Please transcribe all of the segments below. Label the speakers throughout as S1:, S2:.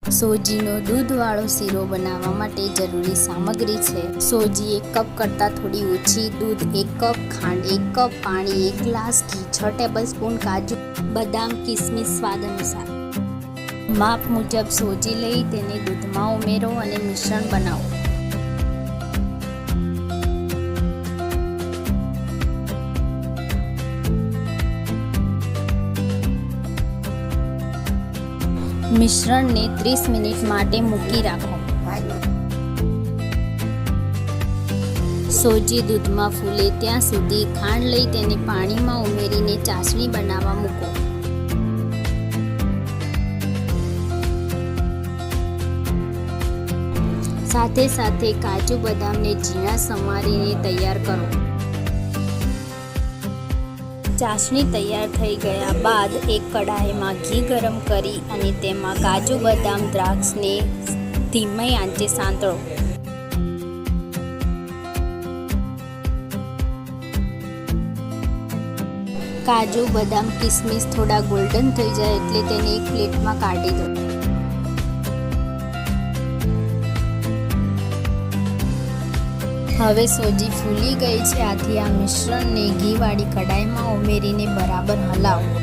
S1: સોજીનો દૂધવાળો શીરો બનાવવા માટે જરૂરી સામગ્રી છે: સોજી 1 કપ કરતાં થોડી ઓછી, દૂધ 1 કપ, ખાંડ 1 કપ, પાણી 1 ગ્લાસ, ઘી 6 ટેબલસ્પૂન, કાજુ, બદામ, કિસમિસ સ્વાદ અનુસાર. માપ મુજબ સોજી લઈ તેને દૂધમાં ઉમેરો અને મિશ્રણ બનાવો. મિશ્રણને 30 મિનિટ માટે મૂકી રાખો. સોજી દૂધમાં ફૂલે ત્યાં સુધી ખાંડ લઈ તેને પાણીમાં ઉમેરીને ચાસણી બનાવવા મૂકો. સાથે સાથે કાજુ બદામને ઝીણા સમારીને તૈયાર કરો. ચાસણી તૈયાર થઈ ગયા બાદ એક કડાઈમાં ઘી ગરમ કરી અને તેમાં કાજુ બદામ દ્રાક્ષને ધીમી આંચે સાંતળો. કાજુ બદામ કિસમિસ થોડા ગોલ્ડન થઈ જાય એટલે તેને એક પ્લેટમાં કાઢી દો. હવે સોજી ફૂલી ગઈ છે, આથી આ મિશ્રણને ઘીવાળી કડાઈમાં ઉમેરીને બરાબર હલાવો.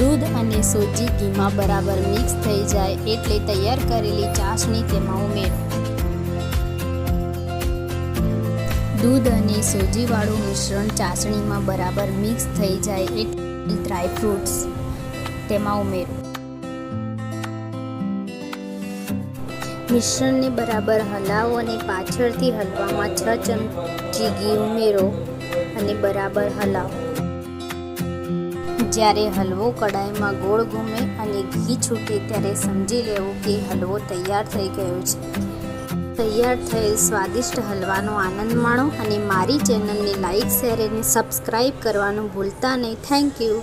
S1: દૂધ અને સોજી ઘીમાં બરાબર મિક્સ થઈ જાય એટલે તૈયાર કરેલી ચાસણી તેમાં ઉમેરો. દૂધ અને સોજીવાળું મિશ્રણ ચાસણીમાં બરાબર મિક્સ થઈ જાય એટલે ડ્રાય ફ્રૂટ્સ તેમાં ઉમેરો. મિશ્રણને બરાબર હલાવો અને પાછળથી હલવામાં 6 ચમચી ઘી ઉમેરો અને બરાબર હલાવો. જ્યારે હલવો કડાઈમાં ગોળ ઘૂમે અને ઘી છૂટે ત્યારે સમજી લેવું કે હલવો તૈયાર થઈ ગયો છે. તૈયાર થયેલ સ્વાદિષ્ટ હલવાનો આનંદ માણો અને મારી ચેનલને લાઇક, શેર અને સબસ્ક્રાઈબ કરવાનું ભૂલતા નહીં. Thank you.